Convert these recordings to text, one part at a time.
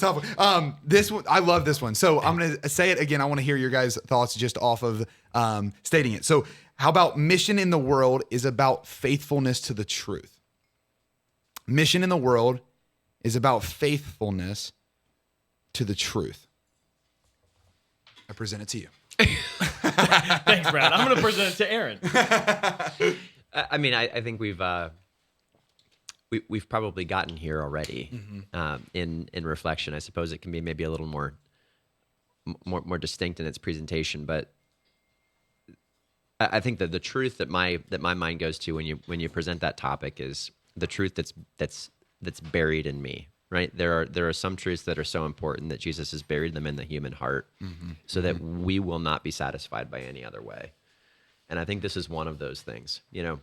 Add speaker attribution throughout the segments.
Speaker 1: Tough one. This one, I love this one. So I'm going to say it again. I want to hear your guys' thoughts just off of stating it. So how about mission in the world is about faithfulness to the truth? Mission in the world is about faithfulness to the truth. I present it to you.
Speaker 2: Thanks, Brad. I'm going to present it to Aaron.
Speaker 3: I mean, I think we've probably gotten here already. In reflection. I suppose it can be maybe a little more distinct in its presentation, but I think that the truth that my mind goes to when you present that topic is the truth that's buried in me. Right? There are some truths that are so important that Jesus has buried them in the human heart, so that we will not be satisfied by any other way. And I think this is one of those things. You know,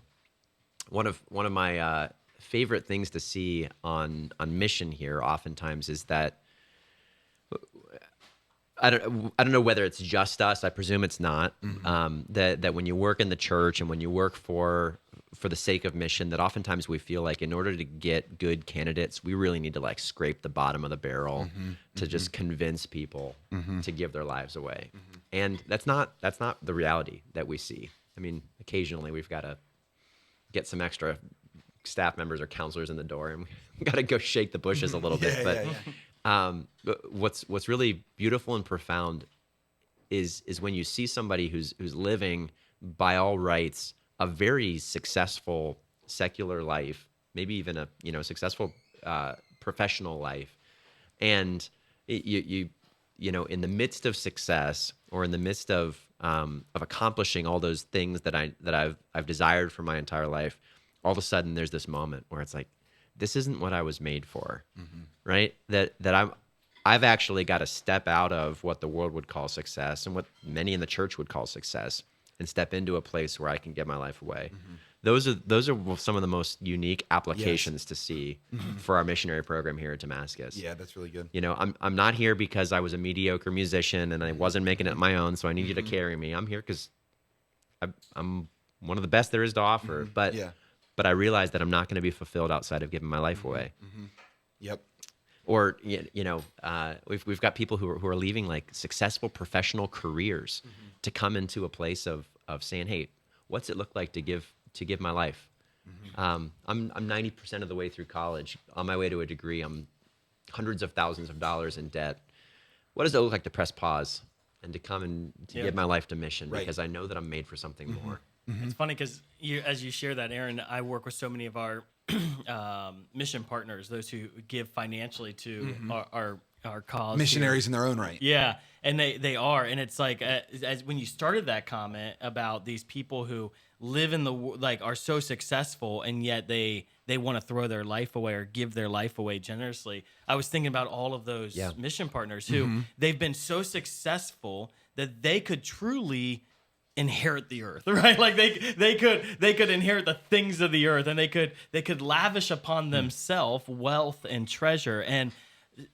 Speaker 3: one of my favorite things to see on mission here oftentimes is that I don't know whether it's just us. I presume it's not. That when you work in the church and when you work for the sake of mission, that oftentimes we feel like in order to get good candidates, we really need to like scrape the bottom of the barrel to just convince people to give their lives away. And that's not the reality that we see. I mean, occasionally we've got to get some extra staff members or counselors in the door, and we got to go shake the bushes a little bit. But what's really beautiful and profound is when you see somebody who's living by all rights a very successful secular life, maybe even a successful professional life, and you in the midst of success or in the midst of accomplishing all those things that I've desired for my entire life, all of a sudden there's this moment where it's like, this isn't what I was made for, right? That I've actually got to step out of what the world would call success and what many in the church would call success, and step into a place where I can give my life away. Those are some of the most unique applications to see for our missionary program here at Damascus.
Speaker 1: Yeah, that's really good.
Speaker 3: You know, I'm not here because I was a mediocre musician and I wasn't making it on my own, so I need you to carry me. I'm here because I'm one of the best there is to offer. But I realize that I'm not going to be fulfilled outside of giving my life away.
Speaker 1: Yep.
Speaker 3: Or we've got people who are leaving like successful professional careers to come into a place of saying, hey, what's it look like to give my life? I'm 90% of the way through college, on my way to a degree. I'm hundreds of thousands of dollars in debt. What does it look like to press pause and to come and to give my life to mission?
Speaker 1: Right.
Speaker 3: Because I know that I'm made for something more.
Speaker 2: It's funny because as you share that, Aaron, I work with so many of our mission partners, those who give financially to our cause.
Speaker 1: Missionaries in their own right.
Speaker 2: Yeah, and they are. And it's like, as when you started that comment about these people who live in are so successful, and yet they want to throw their life away or give their life away generously. I was thinking about all of those mission partners who they've been so successful that they could truly inherit the earth, right? Like they could inherit the things of the earth, and they could lavish upon themselves wealth and treasure. And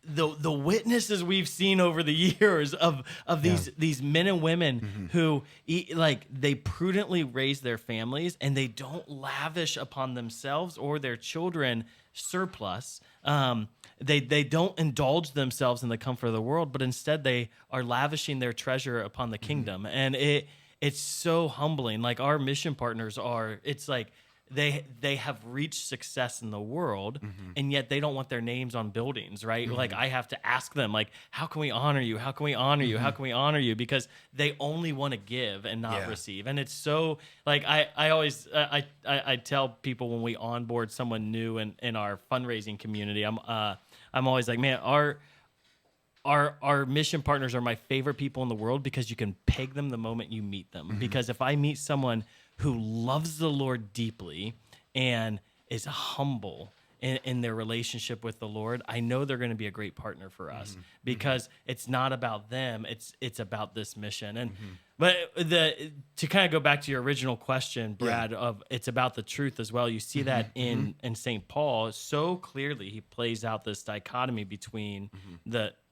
Speaker 2: the witnesses we've seen over the years of these men and women who they prudently raise their families, and they don't lavish upon themselves or their children surplus. They don't indulge themselves in the comfort of the world, but instead they are lavishing their treasure upon the kingdom. And it's so humbling. Like our mission partners it's like they have reached success in the world, and yet they don't want their names on buildings, right? Like I have to ask them, like, how can we honor you? How can we honor you? How can we honor you? Because they only want to give and not receive. And it's so like I always I tell people when we onboard someone new in our fundraising community, I'm always like, man, our mission partners are my favorite people in the world, because you can peg them the moment you meet them. Because if I meet someone who loves the Lord deeply and is humble in their relationship with the Lord, I know they're going to be a great partner for us, because it's not about them, it's about this mission. And but to kind of go back to your original question, Brad, of it's about the truth as well. You see that in St. Paul so clearly. He plays out this dichotomy between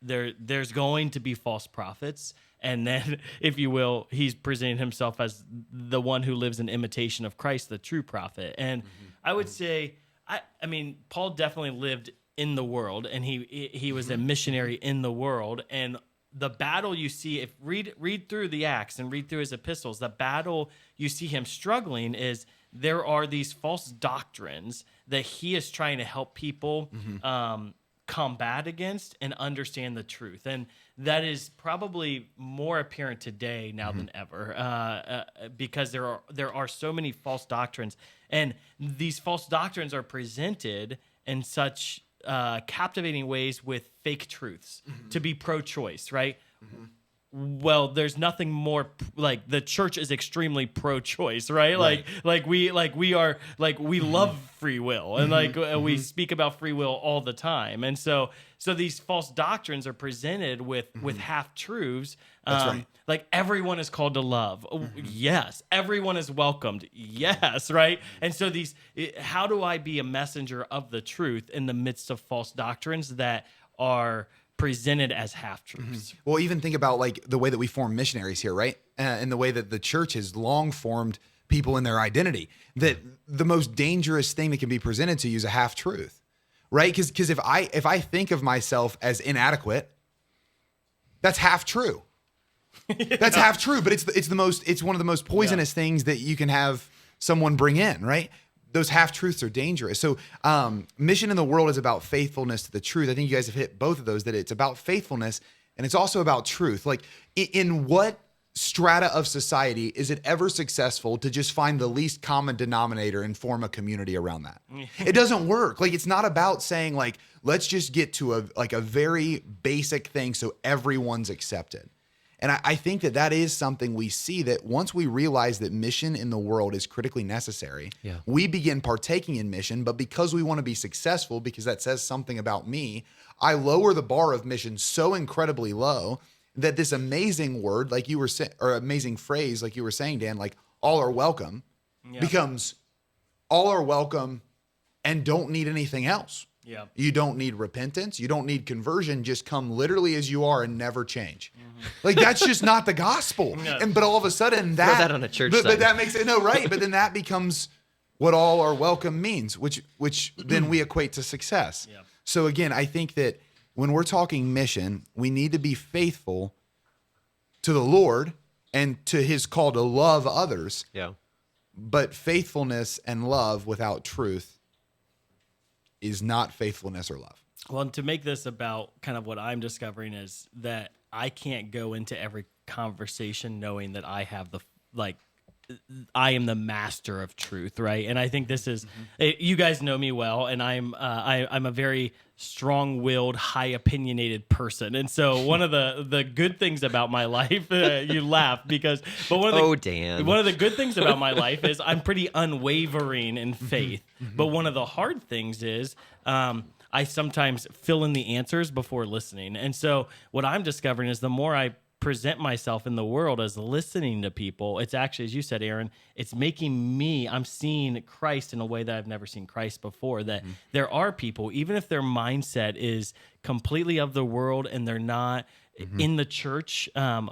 Speaker 2: there's going to be false prophets, and then, if you will, he's presenting himself as the one who lives in imitation of Christ, the true prophet. And I would say, I mean, Paul definitely lived in the world, and he was a missionary in the world. And the battle you see, if read through the Acts and read through his epistles, the battle you see him struggling is there are these false doctrines that he is trying to help people combat against and understand the truth. And that is probably more apparent today now than ever, because there are so many false doctrines, and these false doctrines are presented in such captivating ways with fake truths to be pro-choice, right? Well, there's nothing more like the church is extremely pro-choice, right? We love free will, and we speak about free will all the time. And so these false doctrines are presented with half truths.
Speaker 1: That's right.
Speaker 2: Like everyone is called to love. Yes. Everyone is welcomed. Yes. Right. And so how do I be a messenger of the truth in the midst of false doctrines that are presented as half truths?
Speaker 1: Well, even think about like the way that we form missionaries here, right? And the way that the church has long formed people in their identity, that the most dangerous thing that can be presented to you is a half truth, right? Because if I think of myself as inadequate, that's half true. That's half true, but it's one of the most poisonous things that you can have someone bring in, right? Those half truths are dangerous. So mission in the world is about faithfulness to the truth. I think you guys have hit both of those, that it's about faithfulness and it's also about truth. Like in what strata of society is it ever successful to just find the least common denominator and form a community around that? It doesn't work. Like it's not about saying like, let's just get to a very basic thing so everyone's accepted. And I think that is something we see, that once we realize that mission in the world is critically necessary, we begin partaking in mission. But because we want to be successful, because that says something about me, I lower the bar of mission so incredibly low that this amazing word, like you were saying, or amazing phrase, like you were saying, Dan, like all are welcome, becomes all are welcome and don't need anything else.
Speaker 2: Yeah.
Speaker 1: You don't need repentance. You don't need conversion. Just come literally as you are and never change. Like that's just not the gospel.
Speaker 2: No.
Speaker 1: But all of a sudden
Speaker 3: Throw that on a church sign.
Speaker 1: but that makes it right. But then that becomes what all are welcome means, which then we equate to success.
Speaker 2: Yeah.
Speaker 1: So again, I think that when we're talking mission, we need to be faithful to the Lord and to his call to love others.
Speaker 3: Yeah.
Speaker 1: But faithfulness and love without truth is not faithfulness or love.
Speaker 2: Well, and to make this about kind of what I'm discovering is that I can't go into every conversation knowing that I have I am the master of truth, right? And I think this is, you guys know me well, and I'm a very strong-willed, high-opinionated person. And so one of the good things about my life, you laugh because, but one of the good things about my life is I'm pretty unwavering in faith. But one of the hard things is I sometimes fill in the answers before listening. And so what I'm discovering is the more I present myself in the world as listening to people, it's actually, as you said, Aaron, it's making me, I'm seeing Christ in a way that I've never seen Christ before, that there are people, even if their mindset is completely of the world and they're not in the church, and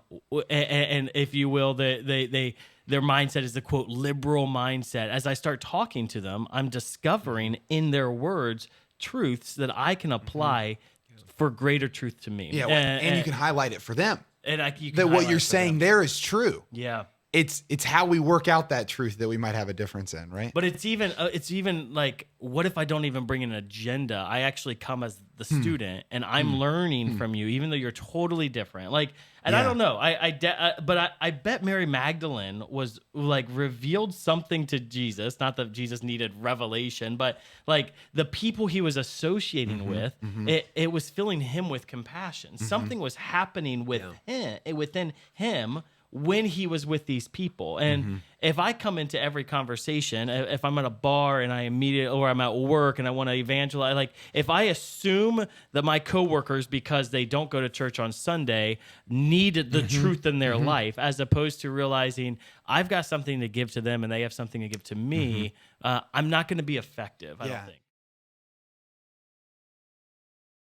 Speaker 2: if you will, their mindset is the quote liberal mindset. As I start talking to them, I'm discovering in their words truths that I can apply for greater truth to me.
Speaker 1: Yeah, and you can highlight it for them.
Speaker 2: And
Speaker 1: that what you're saying there is true.
Speaker 2: Yeah.
Speaker 1: It's how we work out that truth that we might have a difference in, right?
Speaker 2: But it's even like, what if I don't even bring an agenda? I actually come as the student, and I'm learning from you, even though you're totally different. Like, and I don't know. But I bet Mary Magdalene was like revealed something to Jesus. Not that Jesus needed revelation, but like the people he was associating with, it was filling him with compassion. Something was happening within him when he was with these people. And if I come into every conversation, if I'm at a bar and or I'm at work and I want to evangelize, like if I assume that my coworkers, because they don't go to church on Sunday, need the truth in their life, as opposed to realizing I've got something to give to them and they have something to give to me, I'm not going to be effective, I don't think.